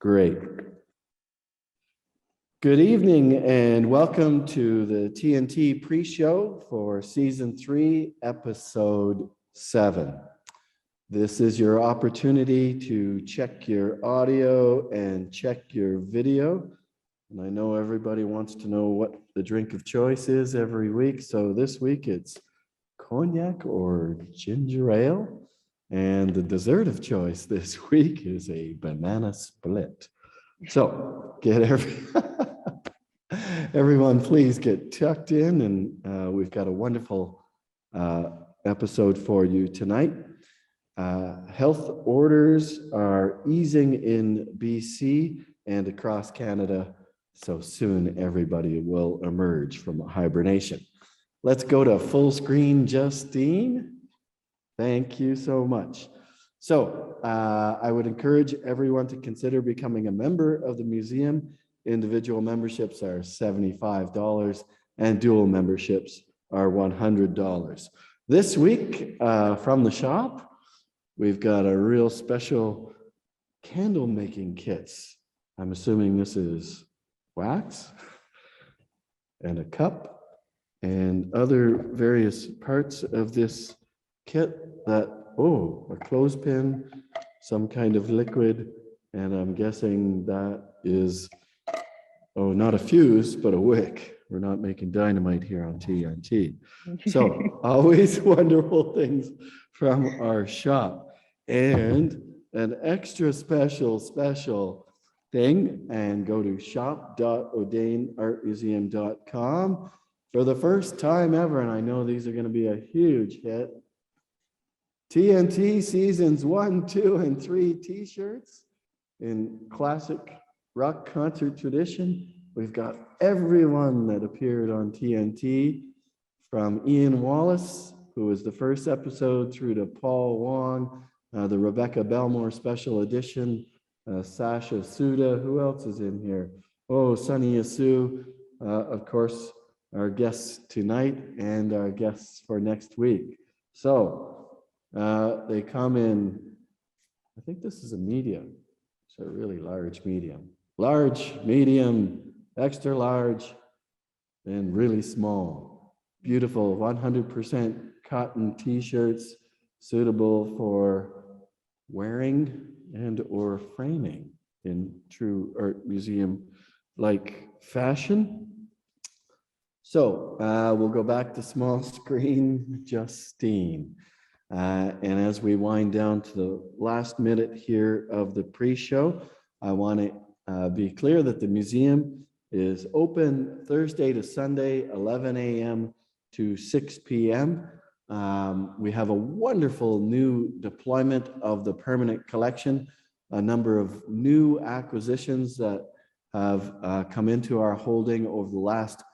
Great. Good evening and welcome to the TNT pre-show for season 3, episode 7. This is your opportunity to check your audio and check your video. And I know everybody wants to know what the drink of choice is every week. So this week it's cognac or ginger ale. And the dessert of choice this week is a banana split. So get everyone, please get tucked in, and we've got a wonderful episode for you tonight. Health orders are easing in BC and across Canada, so soon everybody will emerge from hibernation. Let's go to full screen, Justine. Thank you so much. So I would encourage everyone to consider becoming a member of the museum. Individual memberships are $75 and dual memberships are $100. This week from the shop, we've got a real special candle making kits. I'm assuming this is wax and a cup and other various parts of this kit that, a clothespin, some kind of liquid, and I'm guessing that is, not a fuse, but a wick. We're not making dynamite here on TNT. So always wonderful things from our shop. And an extra special thing, and go to shop.audainartmuseum.com. For the first time ever, and I know these are going to be a huge hit, TNT Seasons 1, 2, and 3 t-shirts in classic rock concert tradition. We've got everyone that appeared on TNT, from Ian Wallace, who was the first episode, through to Paul Wong, the Rebecca Belmore special edition, Sasha Suda. Who else is in here? Sunny Asu, of course, our guests tonight and our guests for next week. So they come in, I think this is a medium. It's a really large medium. Large, medium, extra large, and really small. Beautiful 100% cotton t-shirts suitable for wearing and or framing in true art museum like fashion. So we'll go back to small screen, Justine. And as we wind down to the last minute here of the pre-show, I want to be clear that the museum is open Thursday to Sunday, 11 a.m. to 6 p.m. We have a wonderful new deployment of the permanent collection, a number of new acquisitions that have come into our holding over the last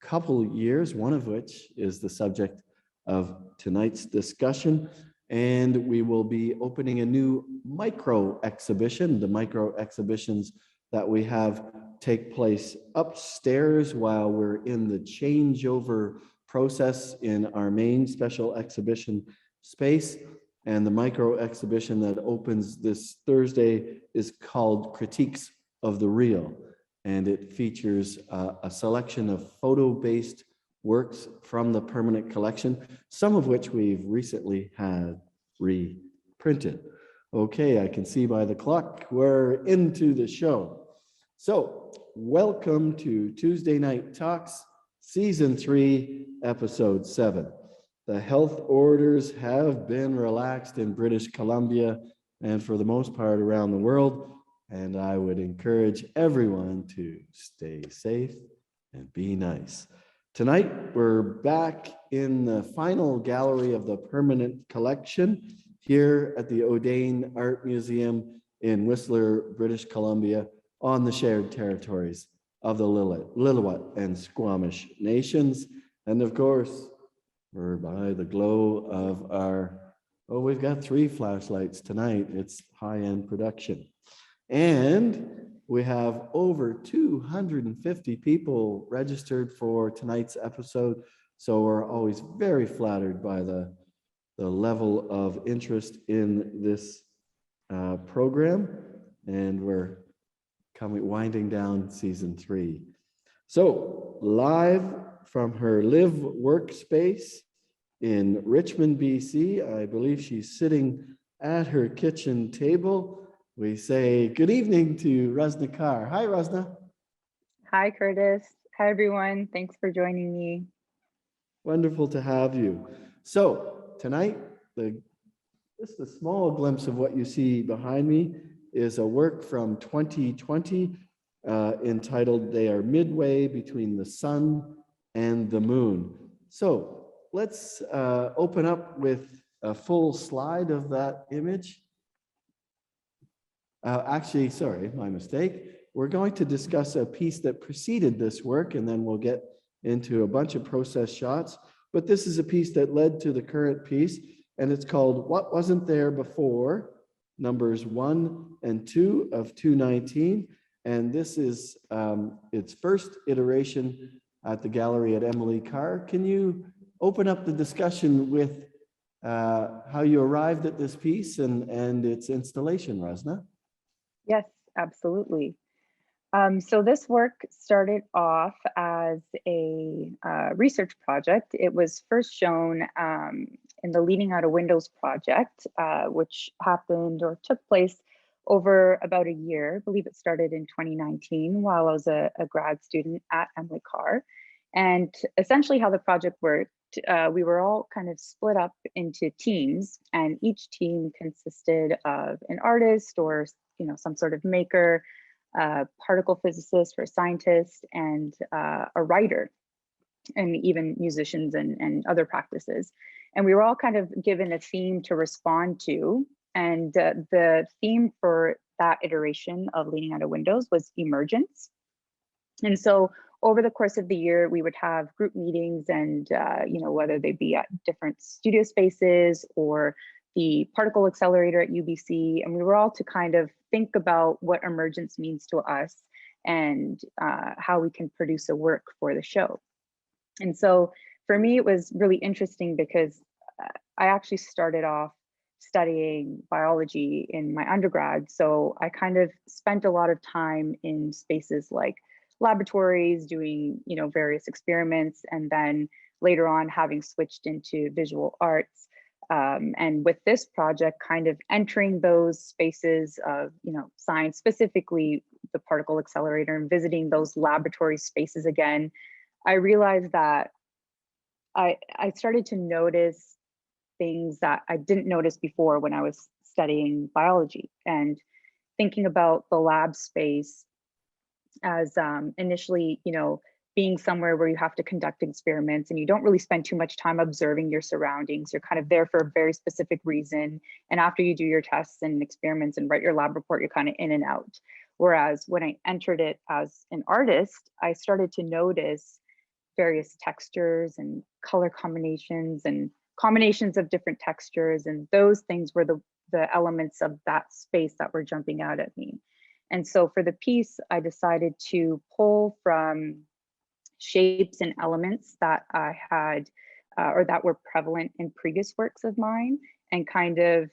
couple of years, one of which is the subject of tonight's discussion. And we will be opening a new micro exhibition. The micro exhibitions that we have take place upstairs while we're in the changeover process in our main special exhibition space. And the micro exhibition that opens this Thursday is called Critiques of the Real. And it features a selection of photo-based works from the permanent collection, some of which we've recently had reprinted. Okay, I can see by the clock we're into the show. So welcome to Tuesday Night Talks, Season 3, Episode 7. The health orders have been relaxed in British Columbia and for the most part around the world, and I would encourage everyone to stay safe and be nice. Tonight, we're back in the final gallery of the permanent collection here at the Audain Art Museum in Whistler, British Columbia, on the shared territories of the Lillooet and Squamish nations. And of course, we're by the glow of our, we've got 3 flashlights tonight. It's high-end production. And we have over 250 people registered for tonight's episode. So we're always very flattered by the level of interest in this program. And we're winding down season 3. So live from her live workspace in Richmond, BC, I believe she's sitting at her kitchen table. We say good evening to Russna Kaur. Hi, Russna. Hi, Curtis. Hi, everyone. Thanks for joining me. Wonderful to have you. So tonight, just a small glimpse of what you see behind me is a work from 2020 entitled "They Are Midway Between the Sun and the Moon." So let's open up with a full slide of that image. Actually, sorry, my mistake. We're going to discuss a piece that preceded this work, and then we'll get into a bunch of process shots. But this is a piece that led to the current piece, and it's called "What Wasn't There Before," numbers 1 and 2 of 219. And this is its first iteration at the gallery at Emily Carr. Can you open up the discussion with how you arrived at this piece and its installation, Russna? Yes, absolutely. So this work started off as a research project. It was first shown in the Leaning Out of Windows project, which happened or took place over about a year. I believe it started in 2019 while I was a grad student at Emily Carr. And essentially how the project worked, we were all kind of split up into teams, and each team consisted of an artist or some sort of maker, particle physicist or scientist, and a writer, and even musicians and other practices. And we were all kind of given a theme to respond to. And the theme for that iteration of Leaning Out of Windows was emergence. And so over the course of the year, we would have group meetings, and whether they be at different studio spaces or the particle accelerator at UBC, and we were all to kind of think about what emergence means to us and how we can produce a work for the show. And so for me, it was really interesting because I actually started off studying biology in my undergrad. So I kind of spent a lot of time in spaces like laboratories doing, various experiments, and then later on having switched into visual arts. And with this project, kind of entering those spaces of, science, specifically the particle accelerator, and visiting those laboratory spaces again, I realized that I started to notice things that I didn't notice before when I was studying biology, and thinking about the lab space as initially, being somewhere where you have to conduct experiments and you don't really spend too much time observing your surroundings. You're kind of there for a very specific reason. And after you do your tests and experiments and write your lab report, you're kind of in and out. Whereas when I entered it as an artist, I started to notice various textures and color combinations and combinations of different textures. And those things were the elements of that space that were jumping out at me. And so for the piece, I decided to pull from shapes and elements that I had or that were prevalent in previous works of mine, and kind of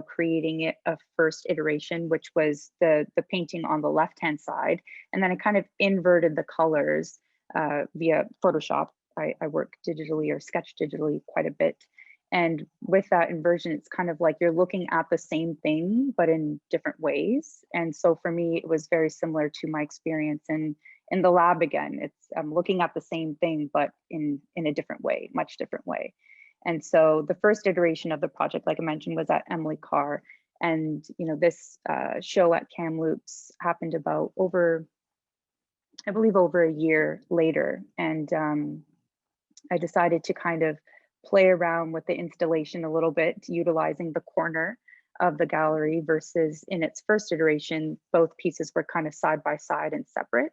creating it a first iteration, which was the painting on the left hand side. And then I kind of inverted the colors via Photoshop. I work digitally or sketch digitally quite a bit. And with that inversion, it's kind of like you're looking at the same thing, but in different ways. And so for me, it was very similar to my experience in the lab again. I'm looking at the same thing, but in a different way, much different way. And so the first iteration of the project, like I mentioned, was at Emily Carr. And this show at Kamloops happened about I believe over a year later. And I decided to kind of play around with the installation a little bit, utilizing the corner of the gallery versus in its first iteration, both pieces were kind of side by side and separate.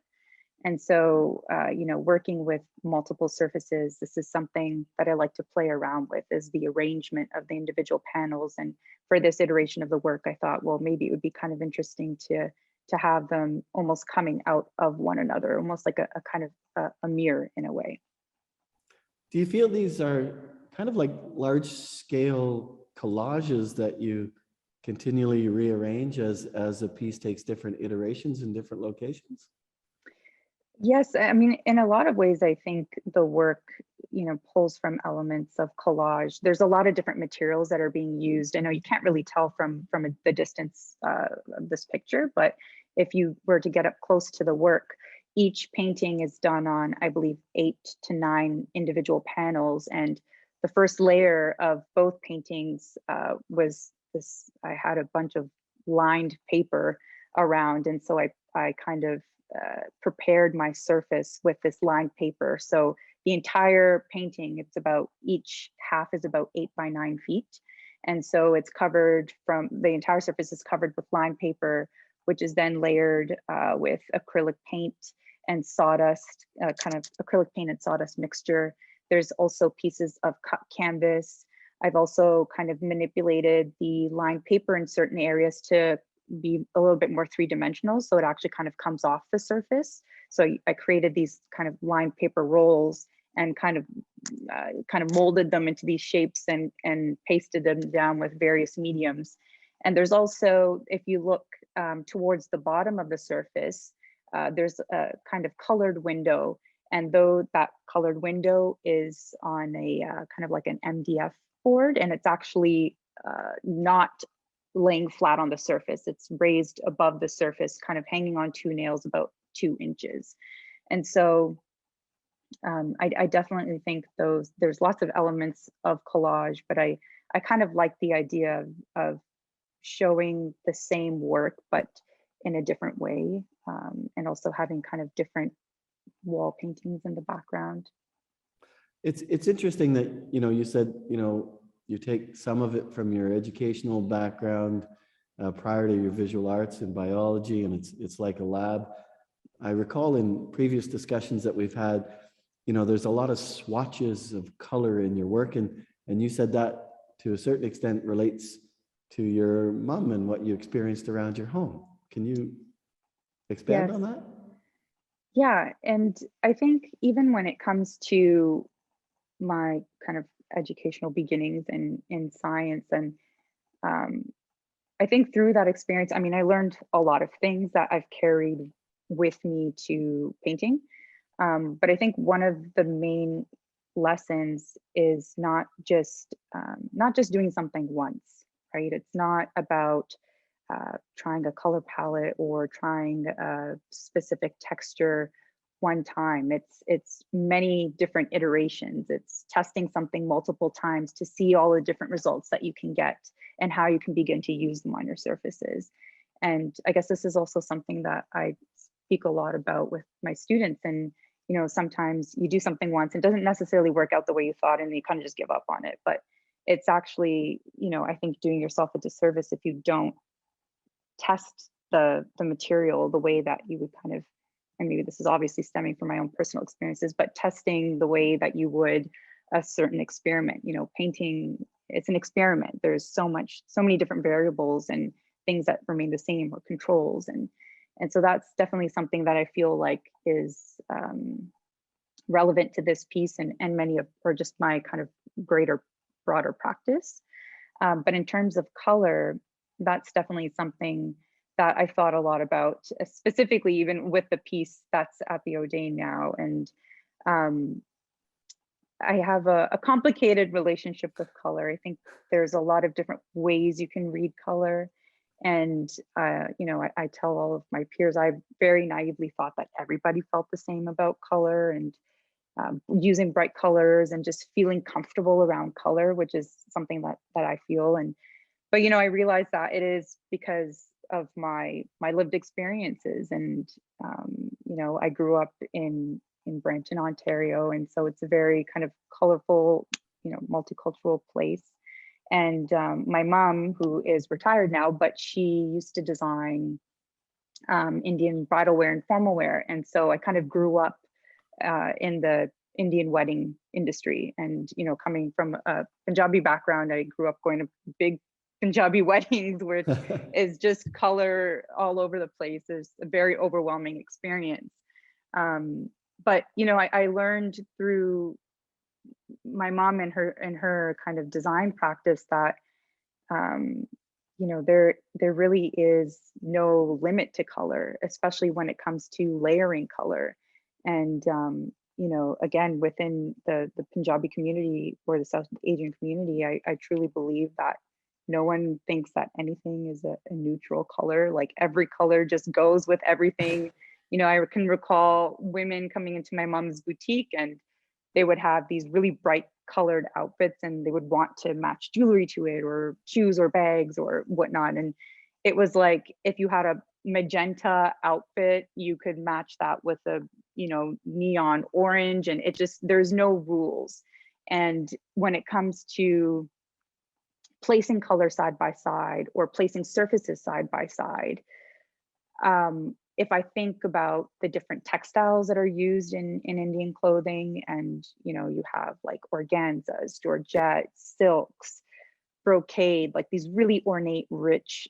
And so, working with multiple surfaces, this is something that I like to play around with, is the arrangement of the individual panels. And for this iteration of the work, I thought, well, maybe it would be kind of interesting to have them almost coming out of one another, almost like a kind of a mirror in a way. Do you feel these are kind of like large scale collages that you continually rearrange as a piece takes different iterations in different locations? Yes, I mean, in a lot of ways, I think the work, pulls from elements of collage. There's a lot of different materials that are being used. I know you can't really tell from the distance of this picture, but if you were to get up close to the work, each painting is done on, I believe, 8 to 9 individual panels. And the first layer of both paintings was this. I had a bunch of lined paper around, and so I kind of prepared my surface with this lined paper. So the entire painting, each half is about 8 by 9 feet. And so it's covered the entire surface is covered with lined paper, which is then layered with acrylic paint and sawdust, kind of acrylic paint and sawdust mixture. There's also pieces of cut canvas. I've also kind of manipulated the lined paper in certain areas to be a little bit more three-dimensional, so it actually kind of comes off the surface. So I created these kind of lined paper rolls and kind of molded them into these shapes and pasted them down with various mediums. And there's also, if you look towards the bottom of the surface, there's a kind of colored window, and though that colored window is on a kind of like an MDF board, and it's actually not laying flat on the surface. It's raised above the surface, kind of hanging on 2 nails about 2 inches. And so I definitely think there's lots of elements of collage, but I kind of like the idea of showing the same work, but in a different way, and also having kind of different wall paintings in the background. It's interesting that, you said, you take some of it from your educational background prior to your visual arts and biology, and it's like a lab. I recall in previous discussions that we've had, there's a lot of swatches of color in your work, and you said that to a certain extent relates to your mom and what you experienced around your home. Can you expand on that? Yeah, and I think even when it comes to my kind of educational beginnings in science, and I think through that experience, I mean, I learned a lot of things that I've carried with me to painting. But I think one of the main lessons is not just doing something once, right? It's not about trying a color palette or trying a specific texture one time. It's many different iterations. It's testing something multiple times to see all the different results that you can get and how you can begin to use them on your surfaces. And I guess this is also something that I speak a lot about with my students. And sometimes you do something once, it doesn't necessarily work out the way you thought, and you kind of just give up on it. But it's actually, I think, doing yourself a disservice if you don't test the material the way that you would kind of, and maybe this is obviously stemming from my own personal experiences, but testing the way that you would a certain experiment. Painting, it's an experiment. There's so many different variables and things that remain the same, or controls. And so that's definitely something that I feel like is relevant to this piece and many of, or just my kind of broader practice. But in terms of color, that's definitely something that I've thought a lot about, specifically even with the piece that's at the Audain now. And I have a complicated relationship with color. I think there's a lot of different ways you can read color. And, I tell all of my peers, I very naively thought that everybody felt the same about color, and using bright colors and just feeling comfortable around color, which is something that I feel. But I realized that it is because of my lived experiences. And, I grew up in Brampton, Ontario. And so it's a very kind of colorful, multicultural place. And my mom, who is retired now, but she used to design Indian bridal wear and formal wear. And so I kind of grew up in the Indian wedding industry. And, coming from a Punjabi background, I grew up going to big Punjabi weddings, which is just color all over the place. It's a very overwhelming experience. But, I learned through my mom and her kind of design practice that there really is no limit to color, especially when it comes to layering color. And again, within the Punjabi community or the South Asian community, I truly believe that no one thinks that anything is a neutral color. Like every color just goes with everything. I can recall women coming into my mom's boutique, and they would have these really bright colored outfits, and they would want to match jewelry to it, or shoes or bags or whatnot. And it was like, if you had a magenta outfit, you could match that with a neon orange, and it just, there's no rules. And when it comes to placing color side by side or placing surfaces side by side, if I think about the different textiles that are used in Indian clothing, and you have like organzas, georgettes, silks, brocade, like these really ornate, rich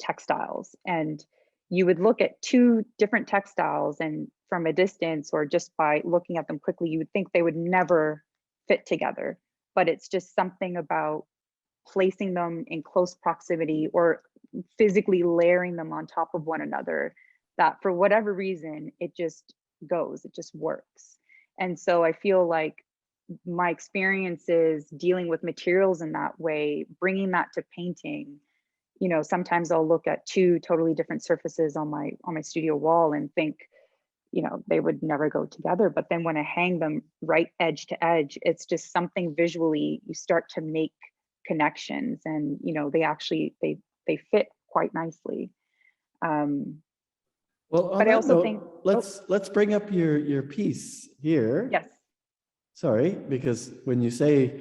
textiles. And you would look at two different textiles, and from a distance or just by looking at them quickly, you would think they would never fit together. But it's just something about placing them in close proximity or physically layering them on top of one another, that for whatever reason, it just goes, it just works. And so I feel like my experiences dealing with materials in that way, bringing that to painting, sometimes I'll look at two totally different surfaces on my studio wall and think, they would never go together. But then when I hang them right edge to edge, it's just something visually, you start to make connections, and they actually, they fit quite nicely. Well, on But I that also note, think, let's bring up your piece here. yes. Sorry, because when you say,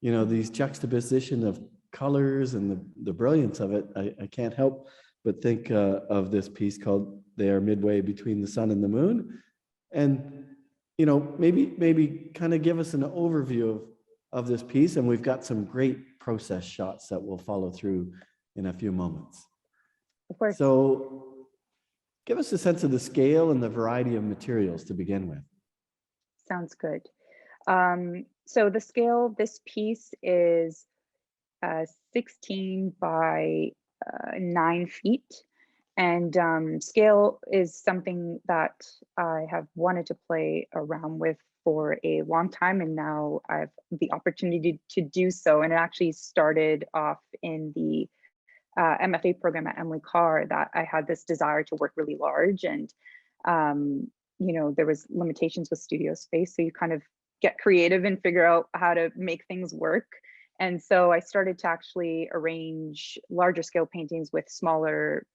these juxtaposition of colors and the brilliance of it, I can't help but think of this piece called "They Are Midway Between the Sun and the Moon," and maybe kind of give us an overview of this piece, and we've got some great process shots that we'll follow through in a few moments. Of course. So give us a sense of the scale and the variety of materials to begin with. Sounds good. So the scale, this piece is 16 by 9 feet. And scale is something that I have wanted to play around with for a long time, and now I have the opportunity to do so. And it actually started off in the MFA program at Carr, that I had this desire to work really large, and there was limitations with studio space, so you kind of get creative and figure out how to make things work. And so I started to actually arrange larger scale paintings with smaller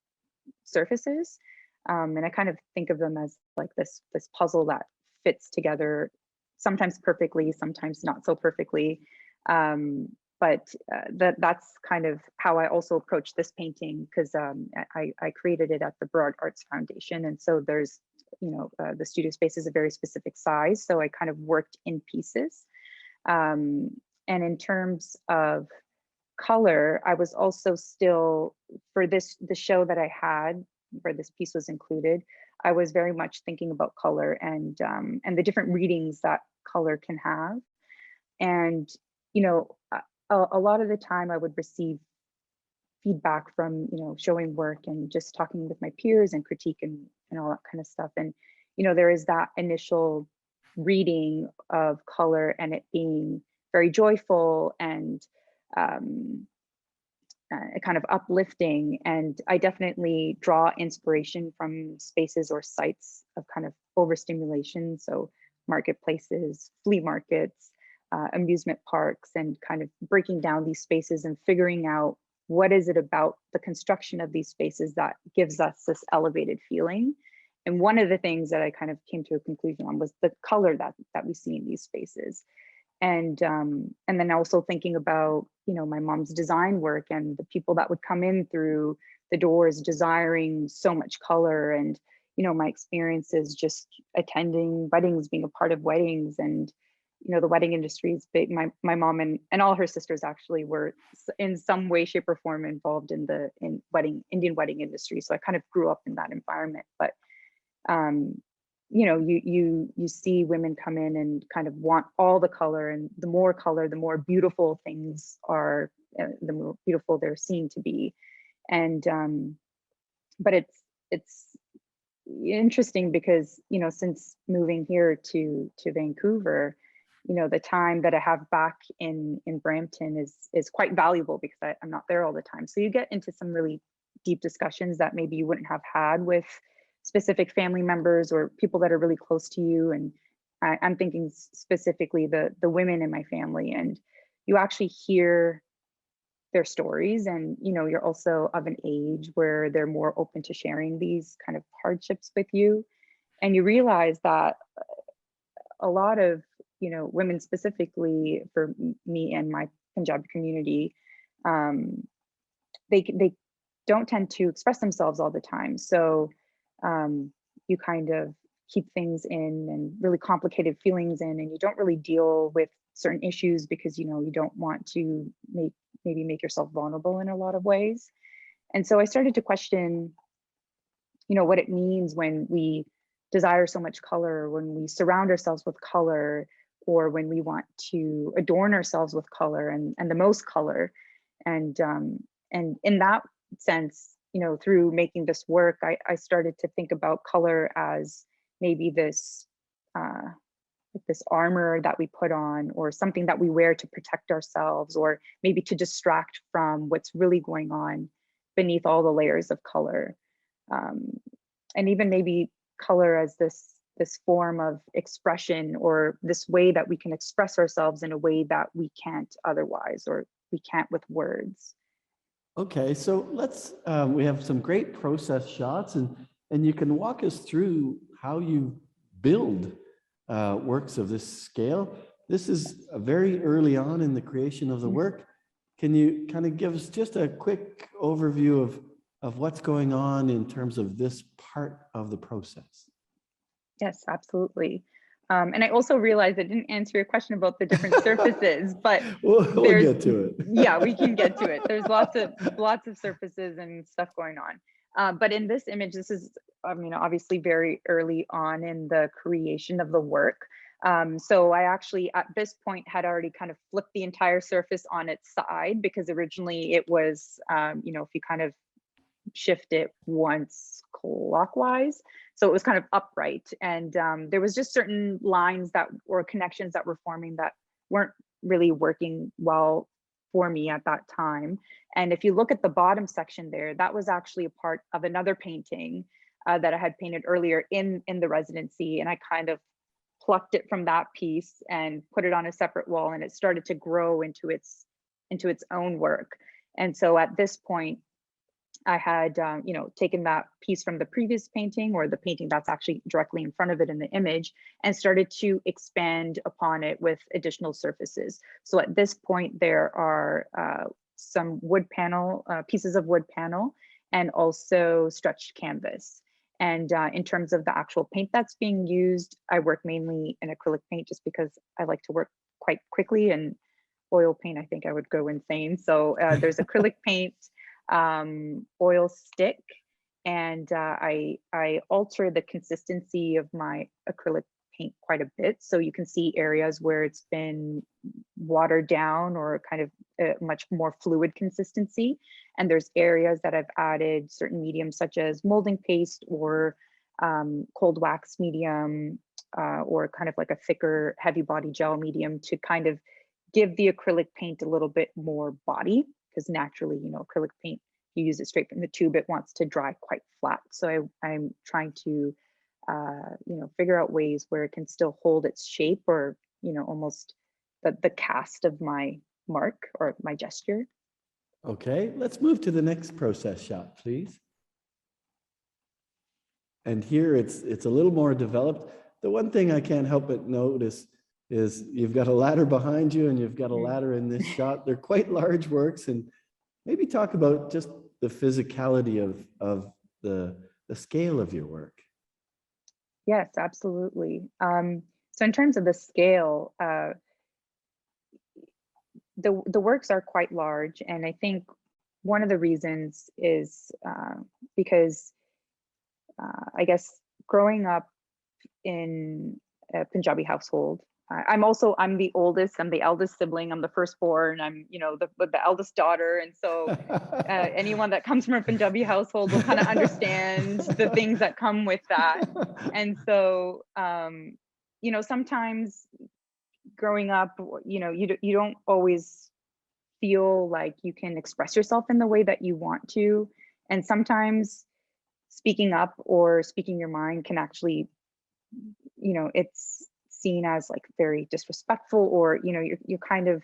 surfaces, and I kind of think of them as like this puzzle that fits together, sometimes perfectly, sometimes not so perfectly. But that's kind of how I also approach this painting, because I created it at the Burrard Arts Foundation, and so there's the studio space is a very specific size, so I kind of worked in pieces. And in terms of color, I was also still, for the show that I had where this piece was included, I was very much thinking about color and the different readings that color can have. And a lot of the time I would receive feedback from showing work and just talking with my peers and critique and all that kind of stuff. And there is that initial reading of color and it being very joyful and kind of uplifting. And I definitely draw inspiration from spaces or sites of kind of overstimulation. So marketplaces, flea markets, amusement parks, and kind of breaking down these spaces and figuring out what is it about the construction of these spaces that gives us this elevated feeling. And one of the things that I kind of came to a conclusion on was the color that we see in these spaces. And then also thinking about, my mom's design work and the people that would come in through the doors desiring so much color, and, my experiences just attending weddings, being a part of weddings, and, the wedding industry is big. My mom and all her sisters actually were in some way, shape, or form involved in the Indian wedding industry. So I kind of grew up in that environment. But you see women come in and kind of want all the color, and the more color, the more beautiful things are, the more beautiful they're seen to be. And but it's interesting because, you know, since moving here to Vancouver, you know, the time that I have back in Brampton is quite valuable because I'm not there all the time. So you get into some really deep discussions that maybe you wouldn't have had with specific family members or people that are really close to you. And I'm thinking specifically the women in my family, and you actually hear their stories, and you know, you're also of an age where they're more open to sharing these kind of hardships with you, and you realize that a lot of, you know, women, specifically for me and my Punjabi community, they don't tend to express themselves all the time. So you kind of keep things in, and really complicated feelings in, and you don't really deal with certain issues because, you know, you don't want to maybe make yourself vulnerable in a lot of ways. And so I started to question, you know, what it means when we desire so much color, when we surround ourselves with color, or when we want to adorn ourselves with color and the most color. And in that sense, you know, through making this work, I started to think about color as maybe this like this armor that we put on, or something that we wear to protect ourselves, or maybe to distract from what's really going on beneath all the layers of color. And even maybe color as this form of expression, or this way that we can express ourselves in a way that we can't otherwise, or we can't with words. Okay, so let's, we have some great process shots, and you can walk us through how you build works of this scale. This is very early on in the creation of the work. Can you kind of give us just a quick overview of what's going on in terms of this part of the process? Yes, absolutely. And I also realized I didn't answer your question about the different surfaces, but we'll get to it. Yeah, we can get to it. There's lots of surfaces and stuff going on. But in this image, this is, I mean, obviously very early on in the creation of the work. So I actually, at this point, had already kind of flipped the entire surface on its side, because originally it was, you know, if you kind of shift it once clockwise, so it was kind of upright, and there was just certain lines that, or connections that were forming, that weren't really working well for me at that time. And if you look at the bottom section there, that was actually a part of another painting that I had painted earlier in the residency, and I kind of plucked it from that piece and put it on a separate wall, and it started to grow into its own work. And so at this point, I had, you know, taken that piece from the previous painting, or the painting that's actually directly in front of it in the image, and started to expand upon it with additional surfaces. So at this point, there are some wood panel, pieces of wood panel, and also stretched canvas. And in terms of the actual paint that's being used, I work mainly in acrylic paint, just because I like to work quite quickly, and oil paint, I think I would go insane. So there's acrylic paint, oil stick, and I alter the consistency of my acrylic paint quite a bit. So you can see areas where it's been watered down, or kind of a much more fluid consistency. And there's areas that I've added certain mediums, such as molding paste, or cold wax medium, or kind of like a thicker heavy body gel medium, to kind of give the acrylic paint a little bit more body, because naturally, you know, acrylic paint, you use it straight from the tube, it wants to dry quite flat. So I'm trying to, you know, figure out ways where it can still hold its shape, or, you know, almost the cast of my mark or my gesture. Okay, let's move to the next process shot, please. And here it's a little more developed. The one thing I can't help but notice is you've got a ladder behind you, and you've got a ladder in this shot. They're quite large works, and maybe talk about just the physicality of the scale of your work. Yes, absolutely. So in terms of the scale, the works are quite large, and I think one of the reasons is because I guess growing up in a Punjabi household, I'm the oldest, I'm the eldest sibling, I'm the firstborn, I'm, you know, the eldest daughter. And so anyone that comes from a Punjabi household will kind of understand the things that come with that. And so, you know, sometimes growing up, you know, you don't always feel like you can express yourself in the way that you want to. And sometimes speaking up or speaking your mind can actually, you know, it's seen as like very disrespectful, or, you know, you're kind of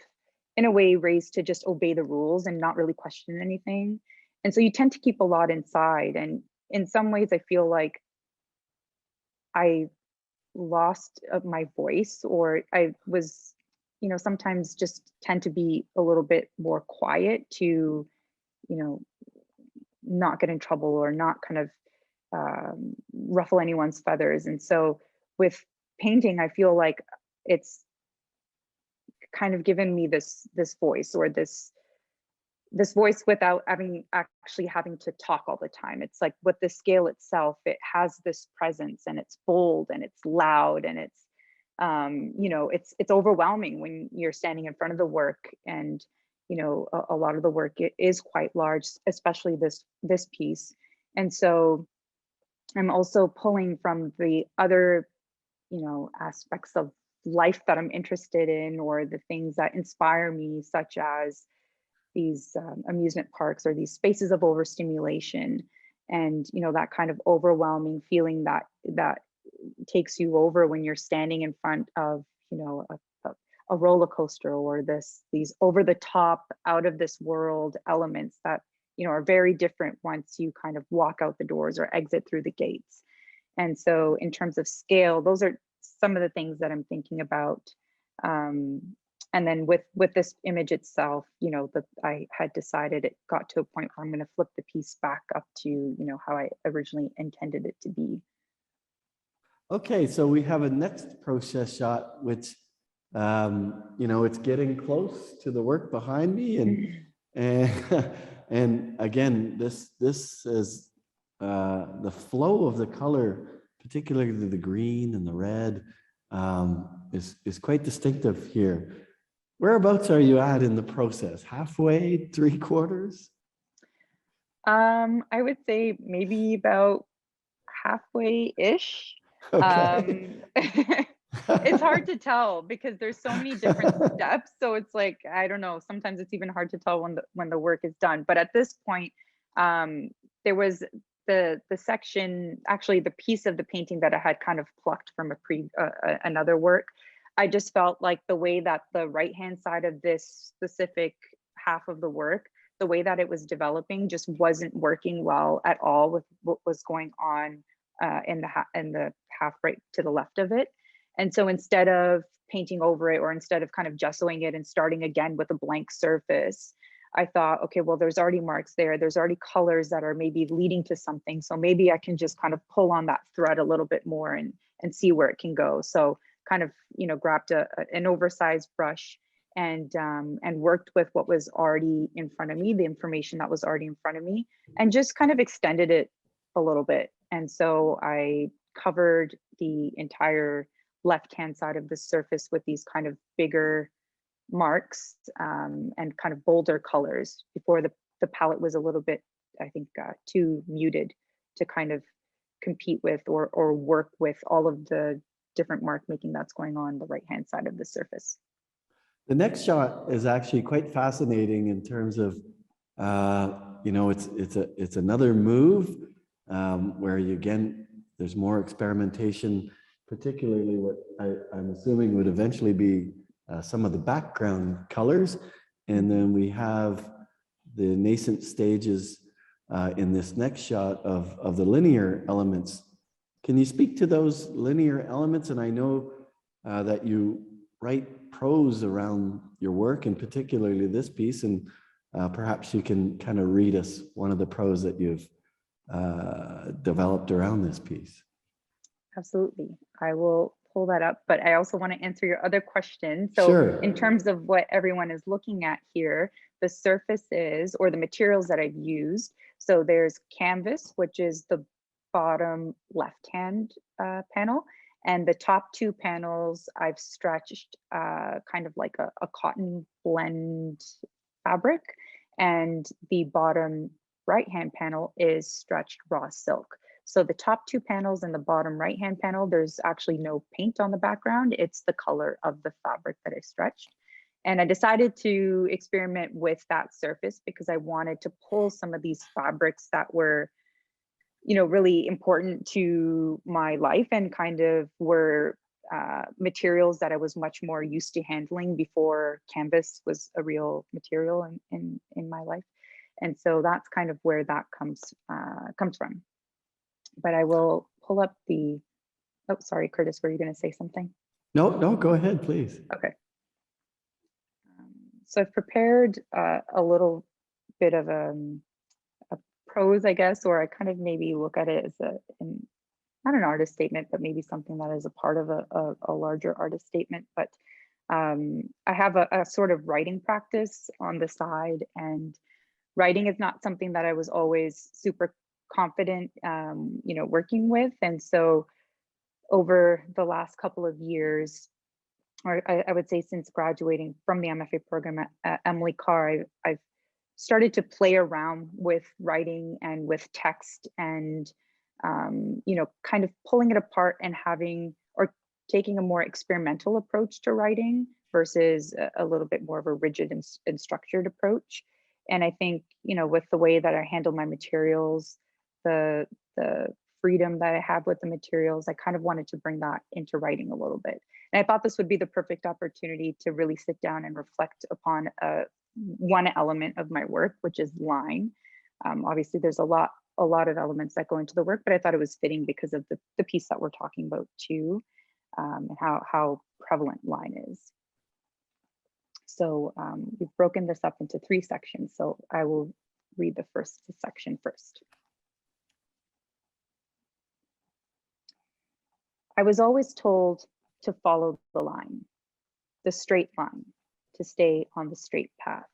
in a way raised to just obey the rules and not really question anything. And so you tend to keep a lot inside. And in some ways, I feel like I lost my voice, or I was, you know, sometimes just tend to be a little bit more quiet to, you know, not get in trouble or not kind of ruffle anyone's feathers. And so with painting, I feel like it's kind of given me this voice, or this voice without actually having to talk all the time. It's like with the scale itself, it has this presence, and it's bold and it's loud, and it's you know, it's overwhelming when you're standing in front of the work. And you know, a lot of the work, it is quite large, especially this piece. And so I'm also pulling from the other, you know, aspects of life that I'm interested in, or the things that inspire me, such as these amusement parks, or these spaces of overstimulation. And you know, that kind of overwhelming feeling that takes you over when you're standing in front of, you know, a roller coaster, or these over the top, out of this world elements that, you know, are very different once you kind of walk out the doors or exit through the gates. And so in terms of scale, those are some of the things that I'm thinking about. And then with this image itself, you know, I had decided, it got to a point where I'm going to flip the piece back up to, you know, how I originally intended it to be. Okay, so we have a next process shot, which, you know, it's getting close to the work behind me, and again, this is the flow of the color, particularly the green and the red, is quite distinctive here. Whereabouts are you at in the process? Halfway, 3/4? I would say maybe about halfway-ish. Okay. It's hard to tell because there's so many different steps. So it's like, I don't know, sometimes it's even hard to tell when the work is done. But at this point, there was the section, actually the piece of the painting that I had kind of plucked from another work. I just felt like the way that the right-hand side of this specific half of the work, the way that it was developing just wasn't working well at all with what was going on in the half right to the left of it. And so instead of painting over it, or instead of kind of gessoing it and starting again with a blank surface, I thought, okay, well, there's already marks there. There's already colors that are maybe leading to something. So maybe I can just kind of pull on that thread a little bit more and see where it can go. So kind of, you know, grabbed an oversized brush and worked with what was already in front of me, the information that was already in front of me, and just kind of extended it a little bit. And so I covered the entire left-hand side of the surface with these kind of bigger marks and kind of bolder colors before the palette was a little bit, I think, too muted to kind of compete with or work with all of the different mark making that's going on the right-hand side of the surface. The next shot is actually quite fascinating in terms of, you know, it's another move where you, again, there's more experimentation, particularly what I'm assuming would eventually be some of the background colors. And then we have the nascent stages in this next shot of the linear elements. Can you speak to those linear elements? And I know that you write prose around your work, and particularly this piece, and perhaps you can kind of read us one of the prose that you've developed around this piece. Absolutely. I will pull that up, but I also want to answer your other question. So Sure. In terms of what everyone is looking at here, the surfaces or the materials that I've used. So there's canvas, which is the bottom left-hand panel. And the top two panels I've stretched kind of like a cotton blend fabric, and the bottom right-hand panel is stretched raw silk. So the top two panels and the bottom right-hand panel, there's actually no paint on the background. It's the color of the fabric that I stretched. And I decided to experiment with that surface because I wanted to pull some of these fabrics that were, you know, really important to my life and kind of were materials that I was much more used to handling before canvas was a real material in my life. And so that's kind of where that comes from. But I will pull up the, oh, sorry, Curtis, were you going to say something? No, go ahead, please. Okay. So I've prepared a little bit of a prose, I guess, or I kind of maybe look at it as not an artist statement, but maybe something that is a part of a larger artist statement. But I have a sort of writing practice on the side, and writing is not something that I was always super confident, you know, working with. And so over the last couple of years, or I would say since graduating from the MFA program at Emily Carr, I've started to play around with writing and with text and, you know, kind of pulling it apart and having, or taking a more experimental approach to writing versus a little bit more of a rigid and structured approach. And I think, you know, with the way that I handle my materials, the freedom that I have with the materials, I kind of wanted to bring that into writing a little bit. And I thought this would be the perfect opportunity to really sit down and reflect upon one element of my work, which is line. Obviously, there's a lot of elements that go into the work, but I thought it was fitting because of the piece that we're talking about too, and how prevalent line is. So we've broken this up into 3 sections. So I will read the first section first. I was always told to follow the line, the straight line, to stay on the straight path.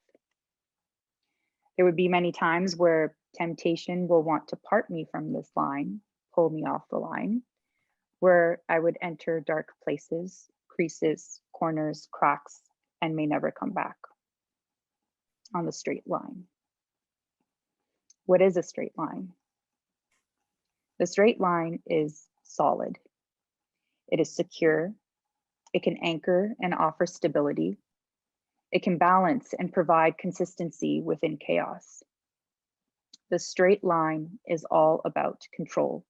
There would be many times where temptation will want to part me from this line, pull me off the line, where I would enter dark places, creases, corners, cracks, and may never come back on the straight line. What is a straight line? The straight line is solid. It is secure. It can anchor and offer stability. It can balance and provide consistency within chaos. The straight line is all about control.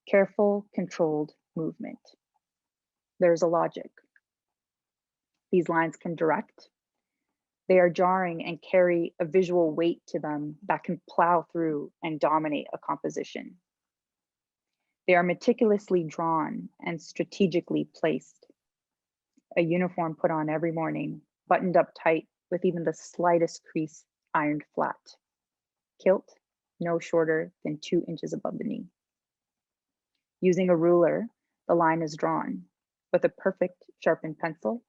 Careful, controlled movement. There's a logic. These lines can direct. They are jarring and carry a visual weight to them that can plow through and dominate a composition. They are meticulously drawn and strategically placed. A uniform put on every morning, buttoned up tight with even the slightest crease ironed flat. Kilt no shorter than 2 inches above the knee. Using a ruler, the line is drawn with a perfect sharpened pencil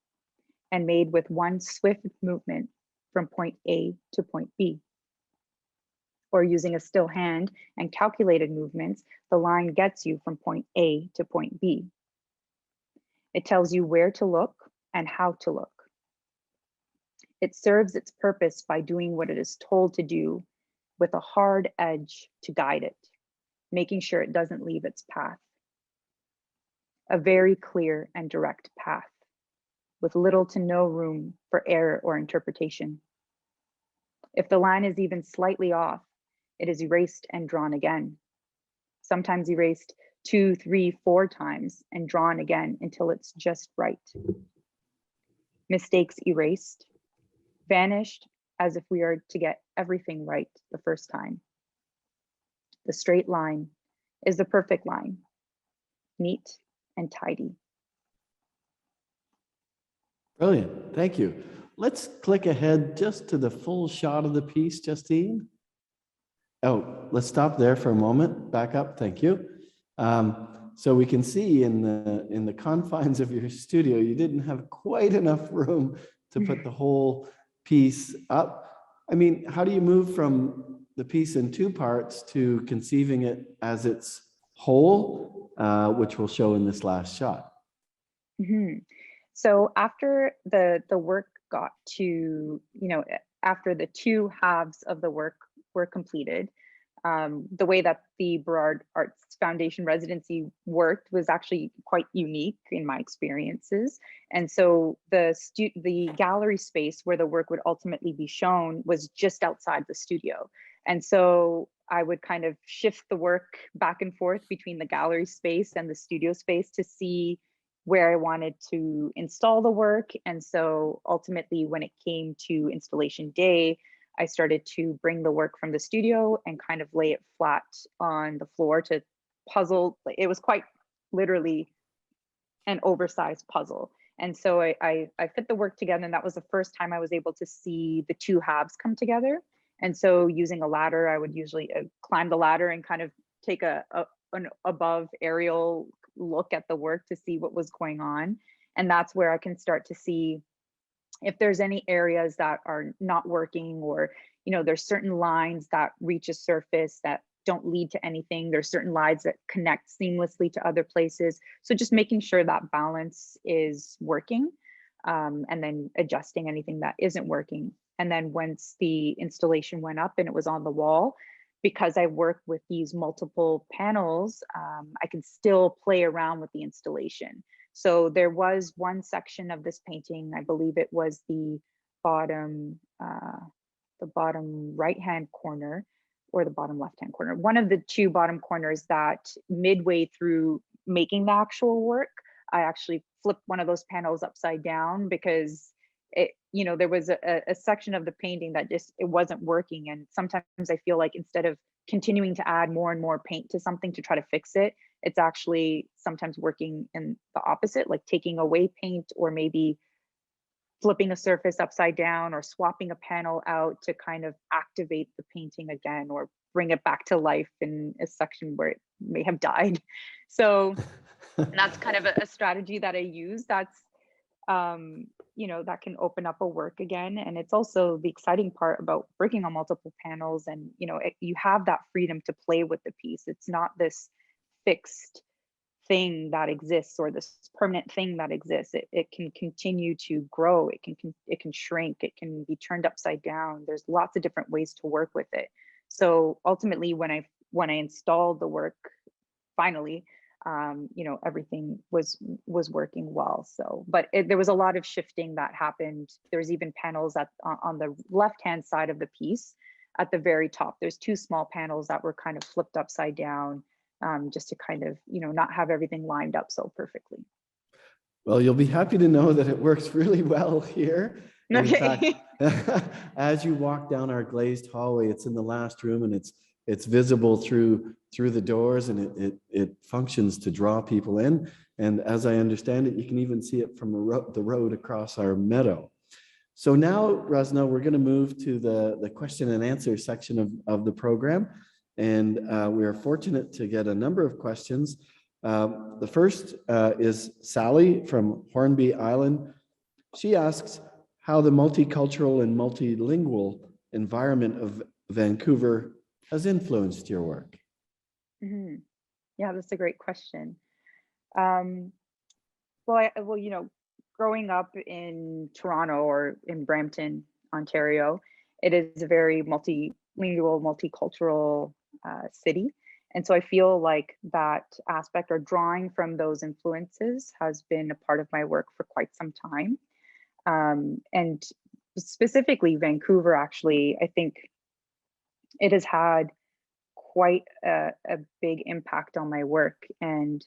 and made with one swift movement from point A to point B. Or using a still hand and calculated movements, the line gets you from point A to point B. It tells you where to look and how to look. It serves its purpose by doing what it is told to do with a hard edge to guide it, making sure it doesn't leave its path. A very clear and direct path with little to no room for error or interpretation. If the line is even slightly off, it is erased and drawn again, sometimes erased 2, 3, 4 times and drawn again until it's just right. Mistakes erased, vanished as if we are to get everything right the first time. The straight line is the perfect line, neat and tidy. Brilliant, thank you. Let's click ahead just to the full shot of the piece, Justine. Oh, let's stop there for a moment. Back up, thank you. So we can see in the confines of your studio, you didn't have quite enough room to put the whole piece up. I mean, how do you move from the piece in 2 parts to conceiving it as its whole, which we'll show in this last shot. Mhm. So after the work got to, after the two halves of the work were completed, the way that the Burrard Arts Foundation residency worked was actually quite unique in my experiences. And so the gallery space where the work would ultimately be shown was just outside the studio. And so I would kind of shift the work back and forth between the gallery space and the studio space to see where I wanted to install the work. And so ultimately, when it came to installation day, I started to bring the work from the studio and kind of lay it flat on the floor to puzzle. It was quite literally an oversized puzzle. And so I fit the work together, and that was the first time I was able to see the two halves come together. And so using a ladder, I would usually climb the ladder and kind of take an above aerial look at the work to see what was going on. And that's where I can start to see if there's any areas that are not working, or there's certain lines that reach a surface that don't lead to anything. There's certain lines that connect seamlessly to other places. So just making sure that balance is working, and then adjusting anything that isn't working. And then once the installation went up and it was on the wall, because I work with these multiple panels, I can still play around with the installation. So there was one section of this painting, I believe it was the bottom right-hand corner or the bottom left-hand corner, one of the two bottom corners, that midway through making the actual work, I actually flipped one of those panels upside down because there was a section of the painting that just, it wasn't working. And sometimes I feel like instead of continuing to add more and more paint to something to try to fix it, it's actually sometimes working in the opposite, like taking away paint, or maybe flipping a surface upside down, or swapping a panel out to kind of activate the painting again, or bring it back to life in a section where it may have died. So that's kind of a strategy that I use. That's that can open up a work again. And it's also the exciting part about working on multiple panels, and you have that freedom to play with the piece. It's not this fixed thing that exists, or this permanent thing that exists. It can continue to grow. It can shrink. It can be turned upside down. There's lots of different ways to work with it. So ultimately, when I installed the work finally, everything was working well. So, but there was a lot of shifting that happened. There's even panels on the left-hand side of the piece at the very top. There's two small panels that were kind of flipped upside down, just to kind of, not have everything lined up so perfectly. Well, you'll be happy to know that it works really well here. And Okay. in fact, as you walk down our glazed hallway, it's in the last room, and it's visible through the doors, and it functions to draw people in. And as I understand it, you can even see it from the road across our meadow. So now, Russna, we're going to move to the question and answer section of the program. And we are fortunate to get a number of questions. The first is Sally from Hornby Island. She asks how the multicultural and multilingual environment of Vancouver has influenced your work. Mm-hmm. Yeah, that's a great question. Well, growing up in Toronto or in Brampton, Ontario, it is a very multilingual, multicultural city. And so I feel like that aspect, or drawing from those influences, has been a part of my work for quite some time. And specifically Vancouver, actually, I think it has had quite a big impact on my work. And,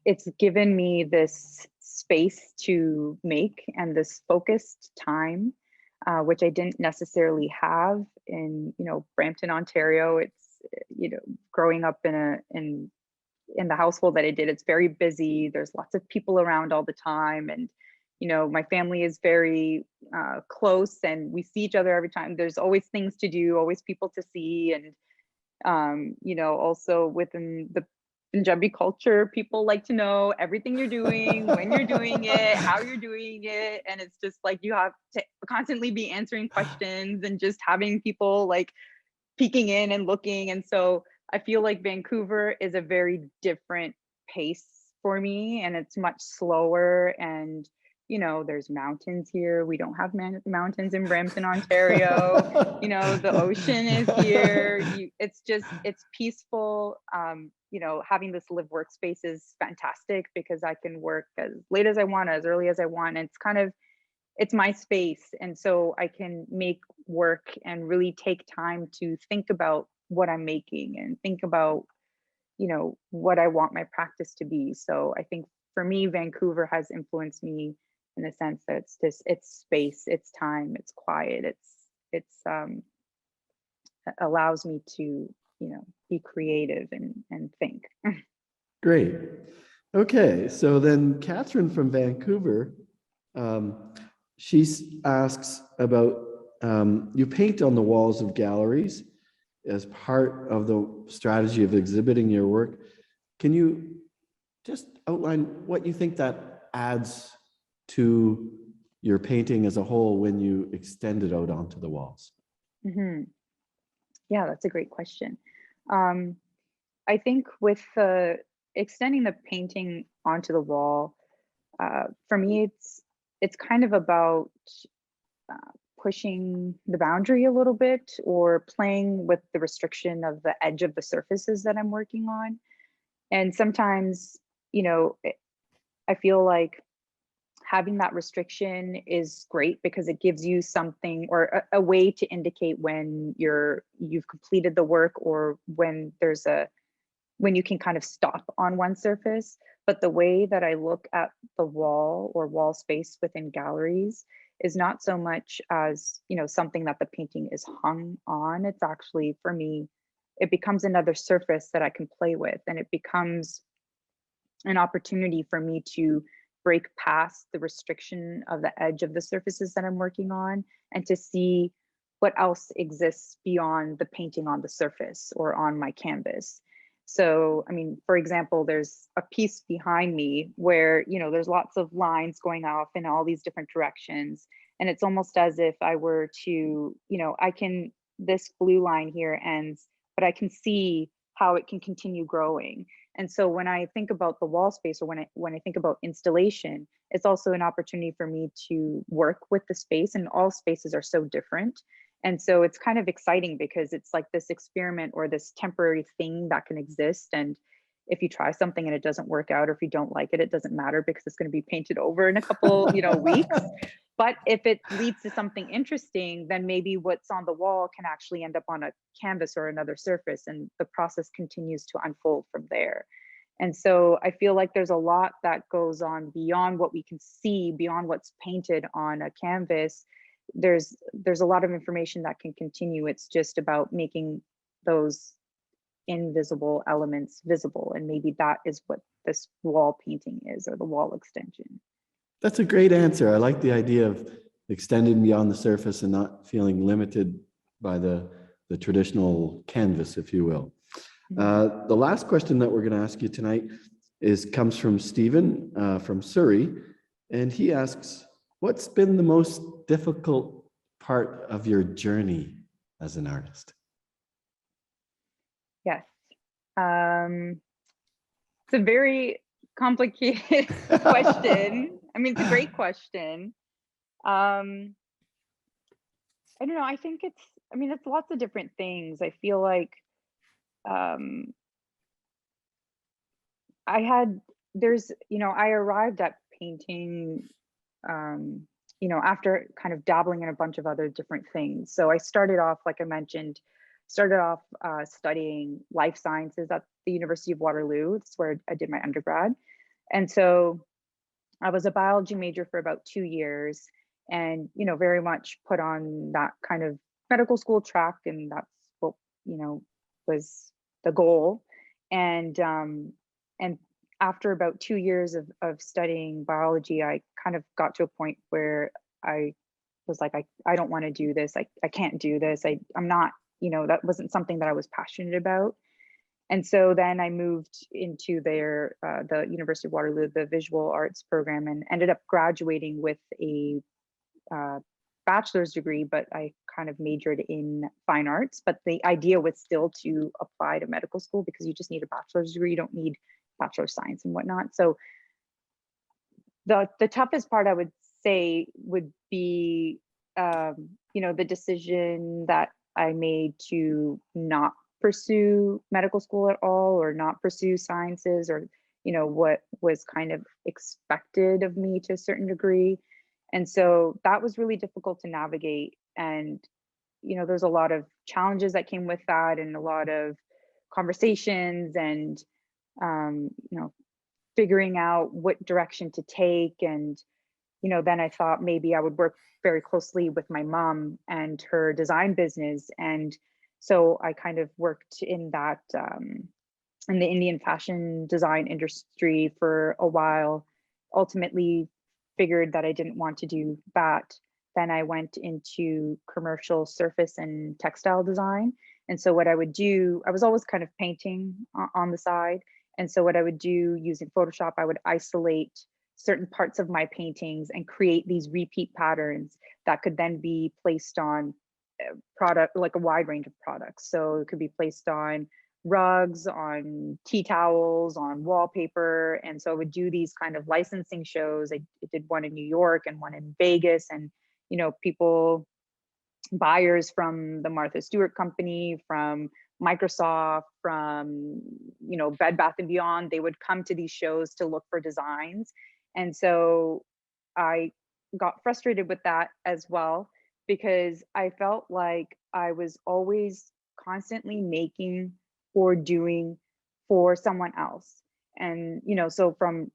it's given me this space to make, and this focused time, which I didn't necessarily have in, Brampton, Ontario. It's, growing up in the household that I did, it's very busy. There's lots of people around all the time. And, my family is very close, and we see each other every time. There's always things to do, always people to see. And, also within the Punjabi culture, people like to know everything you're doing, when you're doing it, how you're doing it. And it's just like, you have to constantly be answering questions and just having people like peeking in and looking. And so I feel like Vancouver is a very different pace for me, and it's much slower. And there's mountains here. We don't have mountains in Brampton, Ontario. The ocean is here. It's peaceful. Having this live workspace is fantastic because I can work as late as I want, as early as I want. And it's my space. And so I can make work and really take time to think about what I'm making and think about, what I want my practice to be. So I think for me, Vancouver has influenced me in the sense that it's space, it's time, it's quiet, it allows me to, be creative and think. Great. Okay, so then Catherine from Vancouver, she asks about, you paint on the walls of galleries as part of the strategy of exhibiting your work. Can you just outline what you think that adds to your painting as a whole when you extend it out onto the walls? Mm-hmm. Yeah, that's a great question. I think with extending the painting onto the wall, for me, it's kind of about pushing the boundary a little bit, or playing with the restriction of the edge of the surfaces that I'm working on. And sometimes, I feel like having that restriction is great because it gives you something, or a way to indicate when you've completed the work, or when when you can kind of stop on one surface. But the way that I look at the wall or wall space within galleries is not so much as, something that the painting is hung on. It's actually, for me, it becomes another surface that I can play with, and it becomes an opportunity for me to break past the restriction of the edge of the surfaces that I'm working on, and to see what else exists beyond the painting on the surface or on my canvas. So, I mean, for example, there's a piece behind me where, there's lots of lines going off in all these different directions. And it's almost as if I were to, this blue line here ends, but I can see how it can continue growing. And so when I think about the wall space, or when I think about installation, it's also an opportunity for me to work with the space, and all spaces are so different. And so it's kind of exciting because it's like this experiment or this temporary thing that can exist. And if you try something and it doesn't work out, or if you don't like it, it doesn't matter because it's going to be painted over in a couple, weeks. But if it leads to something interesting, then maybe what's on the wall can actually end up on a canvas or another surface, and the process continues to unfold from there. And so I feel like there's a lot that goes on beyond what we can see, beyond what's painted on a canvas. There's a lot of information that can continue. It's just about making those invisible elements visible, and maybe that is what this wall painting is, or the wall extension. That's a great answer. I like the idea of extending beyond the surface and not feeling limited by the traditional canvas, if you will. The last question that we're going to ask you tonight comes from Stephen from Surrey, and he asks, what's been the most difficult part of your journey as an artist? Yes. It's a very complicated question. I mean, it's a great question. I don't know. I think it's lots of different things. I feel like I arrived at painting, after kind of dabbling in a bunch of other different things. So I started off, like I mentioned, studying life sciences at the University of Waterloo. That's where I did my undergrad. And so I was a biology major for about 2 years, and, very much put on that kind of medical school track. And that's what, was the goal. And after about 2 years of studying biology, I kind of got to a point where I was like, I don't want to do this. I can't do this. I'm not, that wasn't something that I was passionate about. And so then I moved into the University of Waterloo, the visual arts program, and ended up graduating with a bachelor's degree, but I kind of majored in fine arts. But the idea was still to apply to medical school because you just need a bachelor's degree. You don't need bachelor of science and whatnot. So the toughest part I would say would be, the decision that I made to not pursue medical school at all, or not pursue sciences, or what was kind of expected of me to a certain degree. And so that was really difficult to navigate. And there's a lot of challenges that came with that, and a lot of conversations, and figuring out what direction to take. And then I thought maybe I would work very closely with my mom and her design business. And so I kind of worked in that in the Indian fashion design industry for a while. Ultimately figured that I didn't want to do that. Then I went into commercial surface and textile design. And so what I would do, I was always kind of painting on the side. And so what I would do using Photoshop, I would isolate certain parts of my paintings and create these repeat patterns that could then be placed on product, like a wide range of products. So it could be placed on rugs, on tea towels, on wallpaper. And so I would do these kind of licensing shows. I did one in New York and one in Vegas, and people, buyers from the Martha Stewart Company, from Microsoft, from Bed Bath and Beyond, they would come to these shows to look for designs. And so I got frustrated with that as well, because I felt like I was always constantly making or doing for someone else. And so from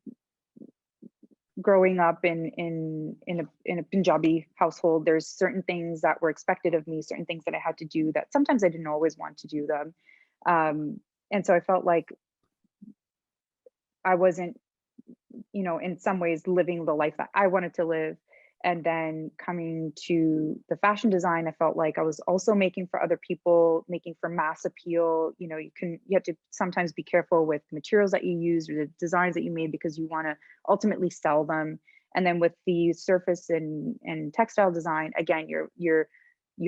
growing up in a Punjabi household, there's certain things that were expected of me, certain things that I had to do that sometimes I didn't always want to do them. And so I felt like I wasn't, in some ways living the life that I wanted to live. And then coming to the fashion design, I felt like I was also making for other people, making for mass appeal. You have to sometimes be careful with the materials that you use or the designs that you made, because you want to ultimately sell them. And then with the surface and textile design, again, you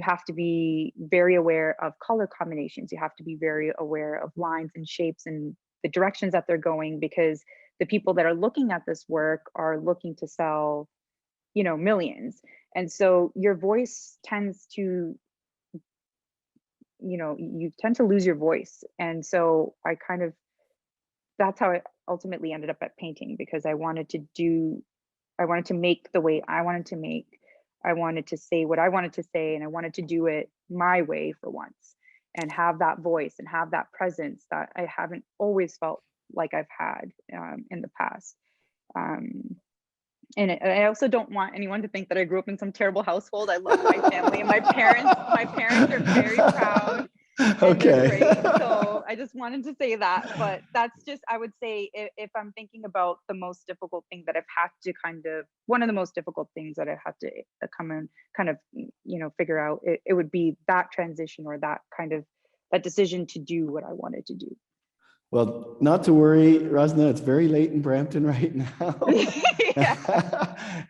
have to be very aware of color combinations. You have to be very aware of lines and shapes and the directions that they're going, because the people that are looking at this work are looking to sell millions. And so your voice tends to, you tend to lose your voice. And so that's how I ultimately ended up at painting, because I wanted to make the way I wanted to make. I wanted to say what I wanted to say, and I wanted to do it my way for once, and have that voice and have that presence that I haven't always felt like I've had in the past. And I also don't want anyone to think that I grew up in some terrible household. I love my family, and my parents are very proud. Okay. Great. So I just wanted to say that, but that's just, I would say, if I'm thinking about the most difficult thing that I've had to one of the most difficult things that I had to come and kind of, figure out, it would be that transition, or that decision to do what I wanted to do. Well, not to worry, Russna, it's very late in Brampton right now.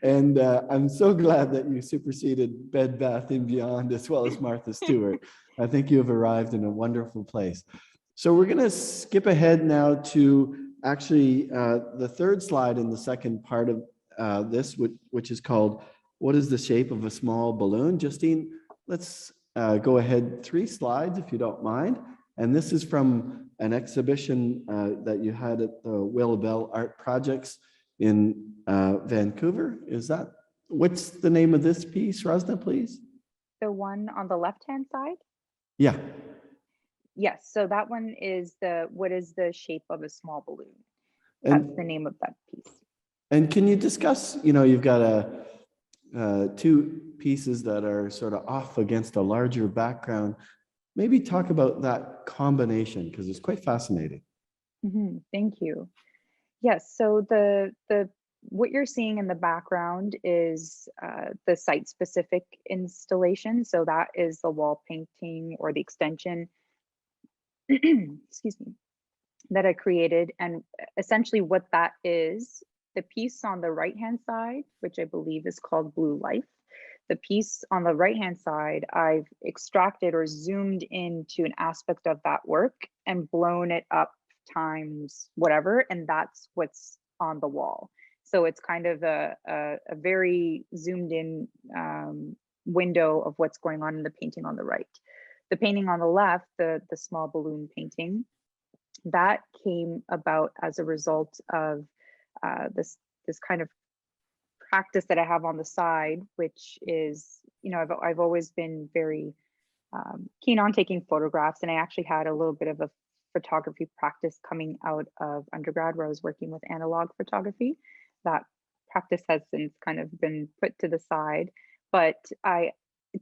And I'm so glad that you superseded Bed Bath & Beyond as well as Martha Stewart. I think you have arrived in a wonderful place. So we're going to skip ahead now to actually the third slide in the second part of this, which is called, "What is the shape of a small balloon?" Justine, let's go ahead 3 slides if you don't mind. And this is from an exhibition that you had at the Will Aballe Art Projects in Vancouver. What's the name of this piece, Russna, please? The one on the left-hand side? Yeah. Yes, so that one is what is the shape of a small balloon? That's the name of that piece. And can you discuss, you've got 2 pieces that are sort of off against a larger background. Maybe talk about that combination, because it's quite fascinating. Mm-hmm. Thank you. Yes, so the what you're seeing in the background is the site-specific installation. So that is the wall painting, or the extension, excuse me, that I created. And essentially what that is, the piece on the right-hand side, which I believe is called Blue Life. The piece on the right-hand side, I've extracted or zoomed into an aspect of that work and blown it up times whatever, and that's what's on the wall. So it's kind of a very zoomed in window of what's going on in the painting on the right. The painting on the left, the small balloon painting, that came about as a result of this kind of practice that I have on the side, which is, you know, I've always been very keen on taking photographs, and I actually had a little bit of a photography practice coming out of undergrad where I was working with analog photography. That practice has since kind of been put to the side, but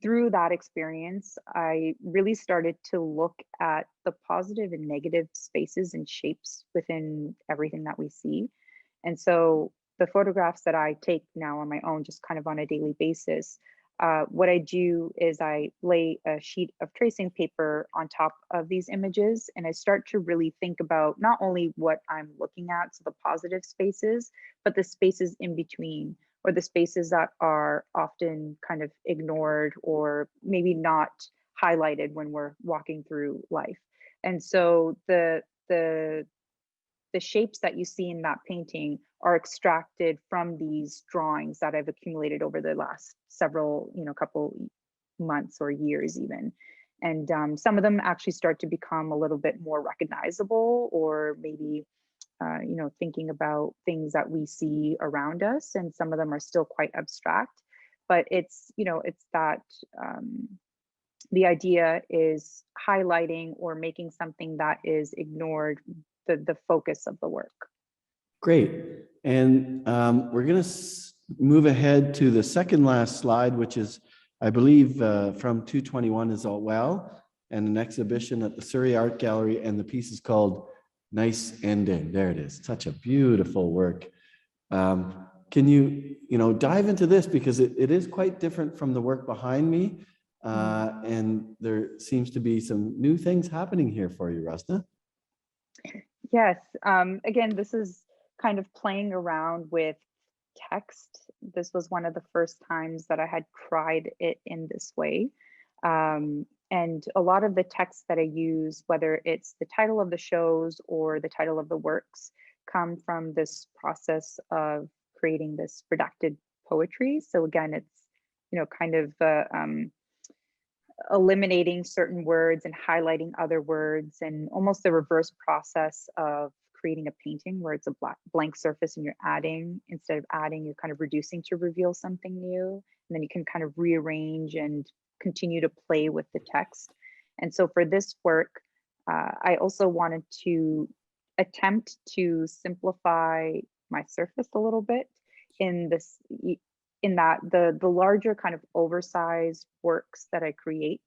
through that experience, I really started to look at the positive and negative spaces and shapes within everything that we see. And so the photographs that I take now on my own, just kind of on a daily basis, what I do is I lay a sheet of tracing paper on top of these images, and I start to really think about not only what I'm looking at, so the positive spaces, but the spaces in between, or the spaces that are often kind of ignored or maybe not highlighted when we're walking through life. And so the shapes that you see in that painting are extracted from these drawings that I've accumulated over the last several, you know, couple months or years even. And some of them actually start to become a little bit more recognizable, or maybe, you know, thinking about things that we see around us. And some of them are still quite abstract, but it's, you know, it's that the idea is highlighting or making something that is ignored the focus of the work. Great. And we're going to move ahead to the second last slide, which is, I believe, from 221 is all well, and an exhibition at the Surrey Art Gallery, and the piece is called Nice Ending. There it is. Such a beautiful work. Can you dive into this, because it is quite different from the work behind me, and there seems to be some new things happening here for you, Russna. Yes. Again, this is kind of playing around with text. This was one of the first times that I had tried it in this way. And a lot of the texts that I use, whether it's the title of the shows or the title of the works, come from this process of creating this redacted poetry. So again, it's, you know, kind of eliminating certain words and highlighting other words, and almost the reverse process of creating a painting where it's a blank surface and you're adding, instead of adding, you're kind of reducing to reveal something new. And then you can kind of rearrange and continue to play with the text. And so for this work, I also wanted to attempt to simplify my surface a little bit in this, in that the larger kind of oversized works that I create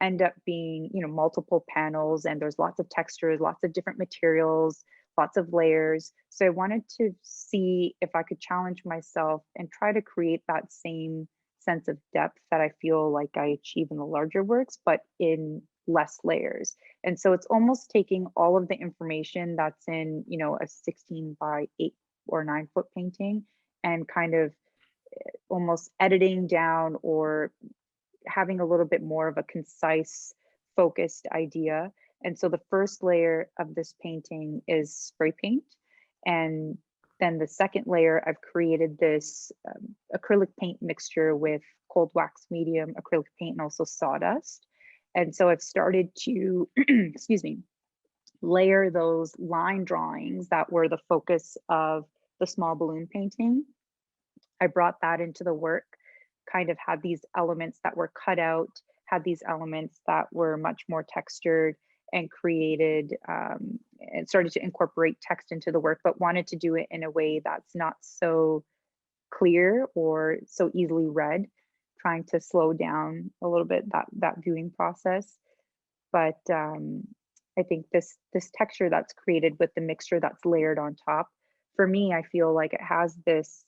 end up being, you know, multiple panels, and there's lots of textures, lots of different materials, lots of layers. So I wanted to see if I could challenge myself and try to create that same sense of depth that I feel like I achieve in the larger works, but in less layers. And so it's almost taking all of the information that's in, you know, a 16 by 8 or 9 foot painting, and kind of almost editing down or having a little bit more of a concise, focused idea. And so the first layer of this painting is spray paint. And then the second layer, I've created this acrylic paint mixture with cold wax medium, acrylic paint, and also sawdust. And so I've started to, excuse me, layer those line drawings that were the focus of the small balloon painting. I brought that into the work, kind of had these elements that were cut out, had these elements that were much more textured, and created and started to incorporate text into the work, but wanted to do it in a way that's not so clear or so easily read, trying to slow down a little bit that viewing process. But I think this texture that's created with the mixture that's layered on top, for me, I feel like it has this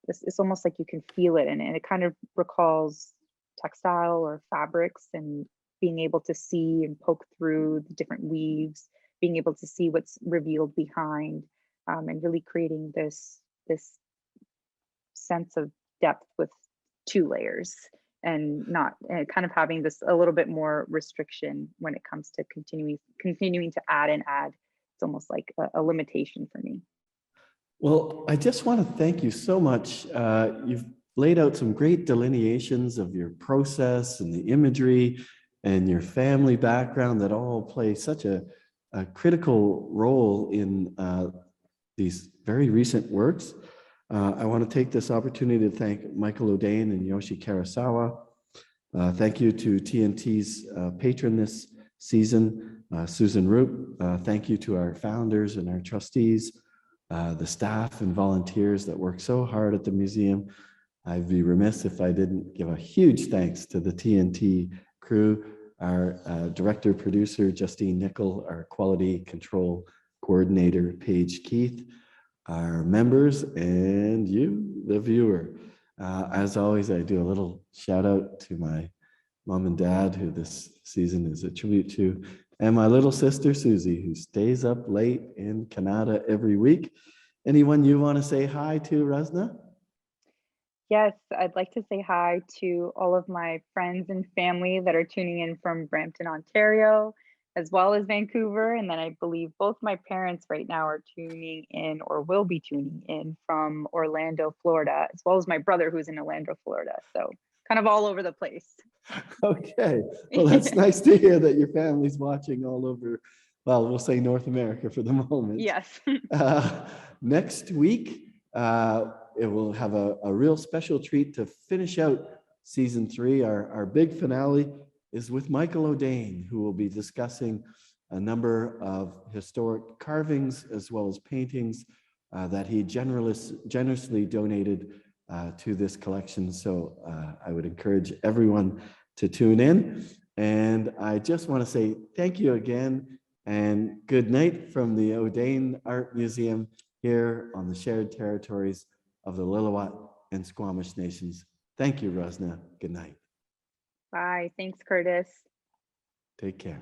it's almost like you can feel it, and it kind of recalls textile or fabrics, and being able to see and poke through the different weaves, being able to see what's revealed behind, and really creating this sense of depth with 2 layers and not kind of having this a little bit more restriction when it comes to continuing to add and add. It's almost like a limitation for me. Well, I just want to thank you so much. You've laid out some great delineations of your process and the imagery and your family background that all play such a critical role in these very recent works. I want to take this opportunity to thank Michael Audain and Yoshi Karasawa. Thank you to TNT's patron this season, Susan Roop. Thank you to our founders and our trustees, the staff and volunteers that work so hard at the museum. I'd be remiss if I didn't give a huge thanks to the TNT crew, our director, producer, Justine Nickel, our quality control coordinator, Paige Keith, our members, and you, the viewer. As always, I do a little shout out to my mom and dad, who this season is a tribute to, and my little sister, Susie, who stays up late in Canada every week. Anyone you want to say hi to, Russna? Yes, I'd like to say hi to all of my friends and family that are tuning in from Brampton, Ontario, as well as Vancouver. And then I believe both my parents right now are tuning in or will be tuning in from Orlando, Florida, as well as my brother who's in Orlando, Florida. So kind of all over the place. Okay, well, that's nice to hear that your family's watching all over, well, we'll say North America for the moment. Yes. Next week, it will have a real special treat to finish out season 3. Our big finale is with Michael Audain, who will be discussing a number of historic carvings as well as paintings that he generously donated to this collection. So I would encourage everyone to tune in. And I just want to say thank you again and good night from the Audain Art Museum here on the shared territories of the Lillooet and Squamish Nations. Thank you, Russna. Good night. Bye. Thanks, Curtis. Take care.